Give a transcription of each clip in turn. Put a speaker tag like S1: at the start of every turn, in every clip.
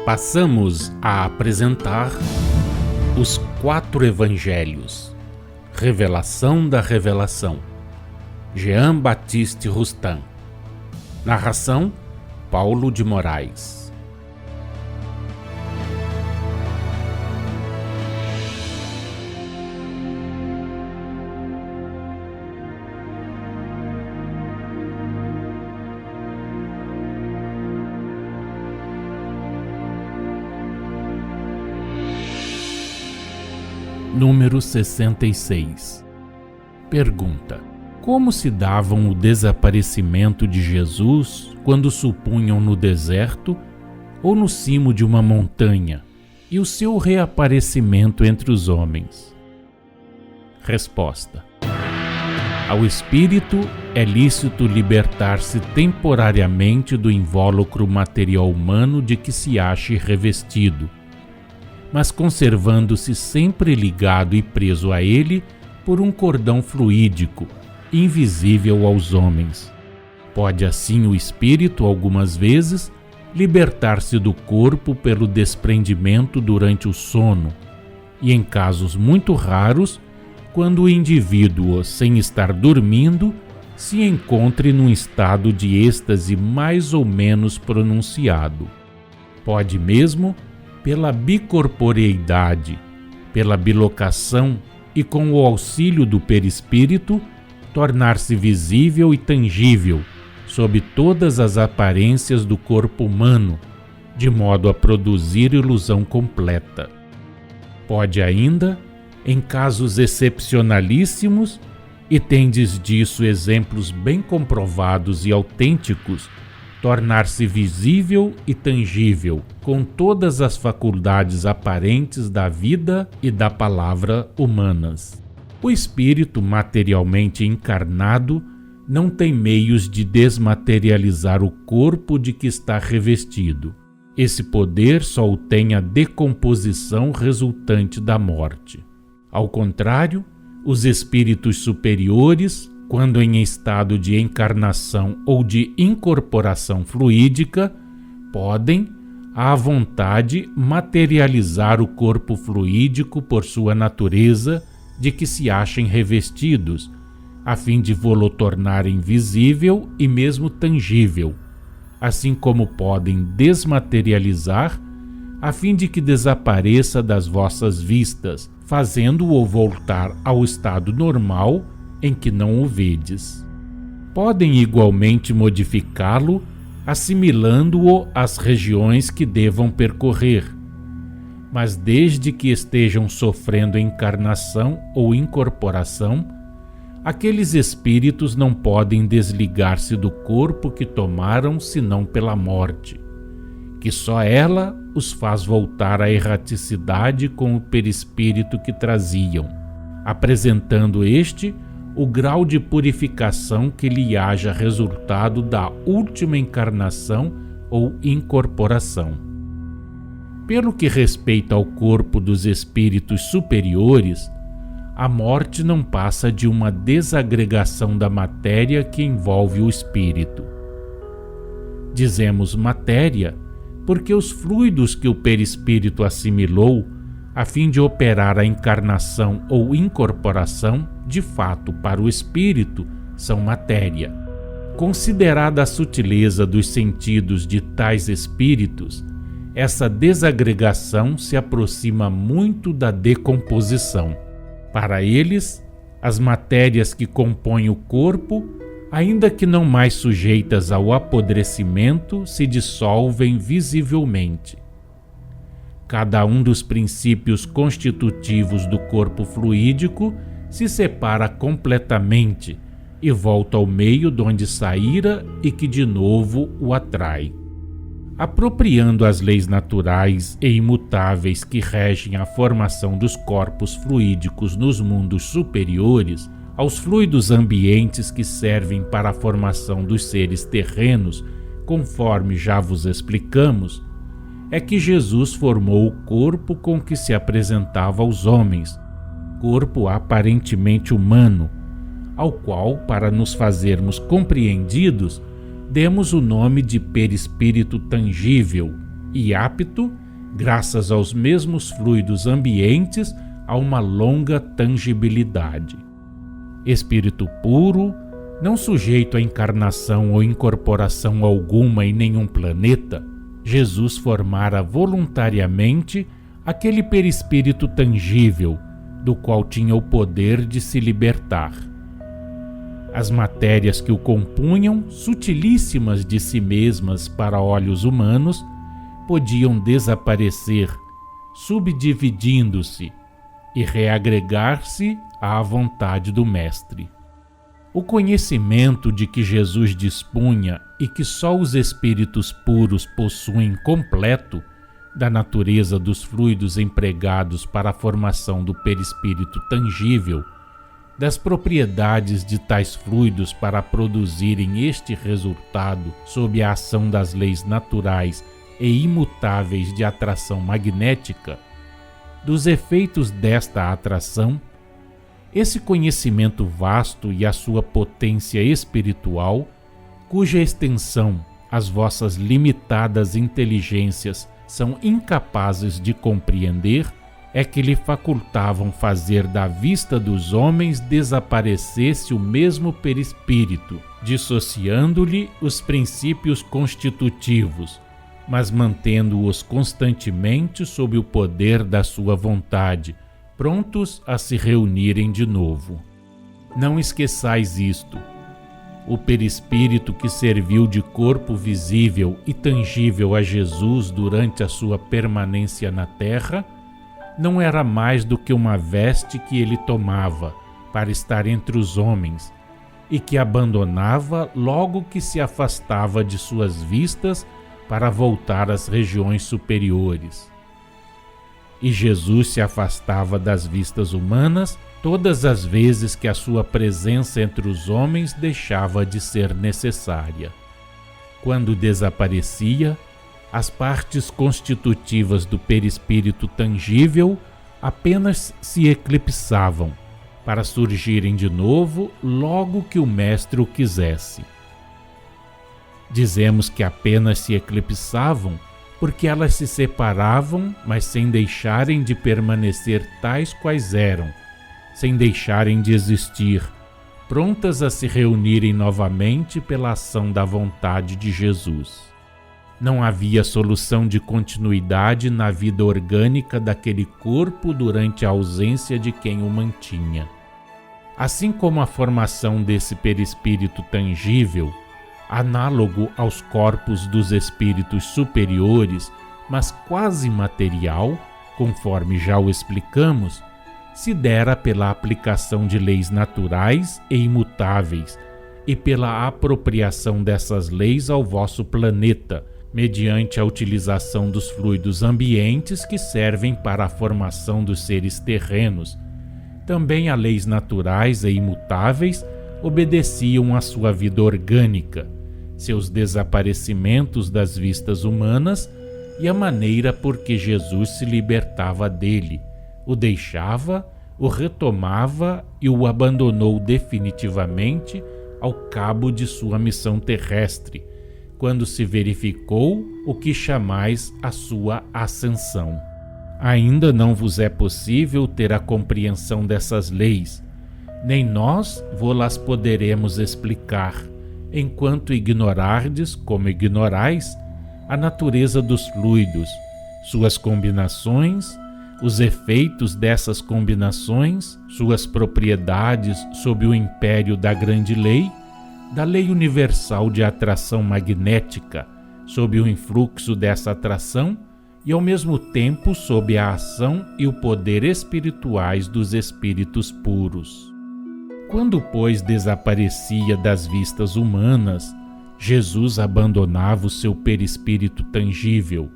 S1: Passamos a apresentar os 4 Evangelhos, Revelação da Revelação, Jean Baptiste Rustin. Narração, Paulo de Moraes. Número 66. Pergunta: como se davam o desaparecimento de Jesus quando supunham no deserto ou no cimo de uma montanha e o seu reaparecimento entre os homens? Resposta: ao espírito é lícito libertar-se temporariamente do invólucro material humano de que se ache revestido, mas conservando-se sempre ligado e preso a ele por um cordão fluídico, invisível aos homens. Pode assim o espírito, algumas vezes, libertar-se do corpo pelo desprendimento durante o sono, e em casos muito raros, quando o indivíduo, sem estar dormindo, se encontre num estado de êxtase mais ou menos pronunciado. Pode mesmo, pela bicorporeidade, pela bilocação e com o auxílio do perispírito, tornar-se visível e tangível sob todas as aparências do corpo humano, de modo a produzir ilusão completa. Pode ainda, em casos excepcionalíssimos, e tendes disso exemplos bem comprovados e autênticos, tornar-se visível e tangível com todas as faculdades aparentes da vida e da palavra humanas. O espírito materialmente encarnado não tem meios de desmaterializar o corpo de que está revestido. Esse poder só o tem a decomposição resultante da morte. Ao contrário, os espíritos superiores, quando em estado de encarnação ou de incorporação fluídica, podem, à vontade, materializar o corpo fluídico por sua natureza de que se achem revestidos, a fim de vô-lo tornar invisível e mesmo tangível, assim como podem desmaterializar, a fim de que desapareça das vossas vistas, fazendo-o voltar ao estado normal em que não o vedes. Podem igualmente modificá-lo, assimilando-o às regiões que devam percorrer, mas desde que estejam sofrendo encarnação ou incorporação, aqueles espíritos não podem desligar-se do corpo que tomaram senão pela morte, que só ela os faz voltar à erraticidade com o perispírito que traziam, apresentando este o grau de purificação que lhe haja resultado da última encarnação ou incorporação. Pelo que respeita ao corpo dos espíritos superiores, a morte não passa de uma desagregação da matéria que envolve o espírito. Dizemos matéria porque os fluidos que o perispírito assimilou a fim de operar a encarnação ou incorporação, de fato, para o espírito, são matéria. Considerada a sutileza dos sentidos de tais espíritos, essa desagregação se aproxima muito da decomposição. Para eles, as matérias que compõem o corpo, ainda que não mais sujeitas ao apodrecimento, se dissolvem visivelmente. Cada um dos princípios constitutivos do corpo fluídico se separa completamente e volta ao meio de onde saíra e que de novo o atrai. Apropriando as leis naturais e imutáveis que regem a formação dos corpos fluídicos nos mundos superiores, aos fluidos ambientes que servem para a formação dos seres terrenos, conforme já vos explicamos, é que Jesus formou o corpo com que se apresentava aos homens, corpo aparentemente humano, ao qual, para nos fazermos compreendidos, demos o nome de perispírito tangível, e apto, graças aos mesmos fluidos ambientes, a uma longa tangibilidade. Espírito puro, não sujeito a encarnação ou incorporação alguma em nenhum planeta, Jesus formara voluntariamente aquele perispírito tangível, do qual tinha o poder de se libertar. As matérias que o compunham, sutilíssimas de si mesmas para olhos humanos, podiam desaparecer, subdividindo-se e reagregar-se à vontade do Mestre. O conhecimento de que Jesus dispunha e que só os espíritos puros possuem completo, da natureza dos fluidos empregados para a formação do perispírito tangível, das propriedades de tais fluidos para produzirem este resultado sob a ação das leis naturais e imutáveis de atração magnética, dos efeitos desta atração, esse conhecimento vasto e a sua potência espiritual, cuja extensão as vossas limitadas inteligências são incapazes de compreender, é que lhe facultavam fazer da vista dos homens desaparecesse o mesmo perispírito, dissociando-lhe os princípios constitutivos, mas mantendo-os constantemente sob o poder da sua vontade, prontos a se reunirem de novo. Não esqueçais isto. O perispírito que serviu de corpo visível e tangível a Jesus durante a sua permanência na terra não era mais do que uma veste que ele tomava para estar entre os homens e que abandonava logo que se afastava de suas vistas para voltar às regiões superiores. E Jesus se afastava das vistas humanas todas as vezes que a sua presença entre os homens deixava de ser necessária. Quando desaparecia, as partes constitutivas do perispírito tangível apenas se eclipsavam, para surgirem de novo logo que o Mestre o quisesse. Dizemos que apenas se eclipsavam porque elas se separavam, mas sem deixarem de permanecer tais quais eram, sem deixarem de existir, prontas a se reunirem novamente pela ação da vontade de Jesus. Não havia solução de continuidade na vida orgânica daquele corpo durante a ausência de quem o mantinha. Assim como a formação desse perispírito tangível, análogo aos corpos dos espíritos superiores, mas quase material, conforme já o explicamos, se dera pela aplicação de leis naturais e imutáveis e pela apropriação dessas leis ao vosso planeta, mediante a utilização dos fluidos ambientes que servem para a formação dos seres terrenos. Também a leis naturais e imutáveis obedeciam à sua vida orgânica, seus desaparecimentos das vistas humanas e a maneira por que Jesus se libertava dele, o deixava, o retomava e o abandonou definitivamente ao cabo de sua missão terrestre, quando se verificou o que chamais a sua ascensão. Ainda não vos é possível ter a compreensão dessas leis, nem nós vô-las poderemos explicar, enquanto ignorardes, como ignorais, a natureza dos fluidos, suas combinações, os efeitos dessas combinações, suas propriedades sob o império da grande lei, da lei universal de atração magnética, sob o influxo dessa atração e ao mesmo tempo sob a ação e o poder espirituais dos espíritos puros. Quando, pois, desaparecia das vistas humanas, Jesus abandonava o seu perispírito tangível,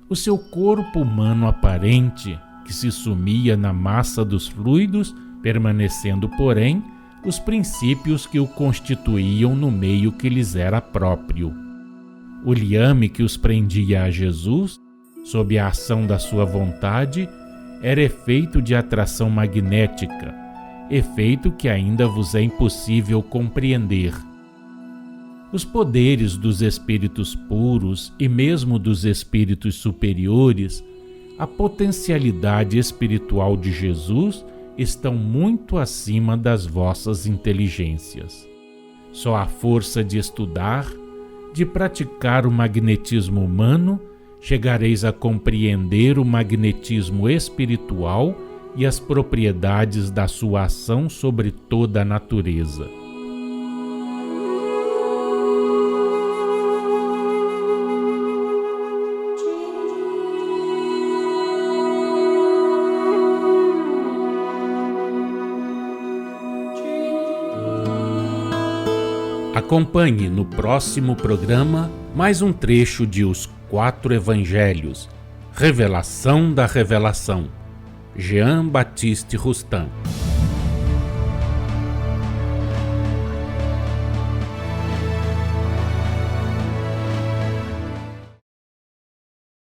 S1: o seu corpo humano aparente, que se sumia na massa dos fluidos, permanecendo, porém, os princípios que o constituíam no meio que lhes era próprio. O liame que os prendia a Jesus, sob a ação da sua vontade, era efeito de atração magnética, efeito que ainda vos é impossível compreender. Os poderes dos espíritos puros e mesmo dos espíritos superiores, a potencialidade espiritual de Jesus estão muito acima das vossas inteligências. Só a força de estudar, de praticar o magnetismo humano, chegareis a compreender o magnetismo espiritual e as propriedades da sua ação sobre toda a natureza. Acompanhe no próximo programa mais um trecho de Os Quatro Evangelhos, Revelação da Revelação, Jean Baptiste Rustin.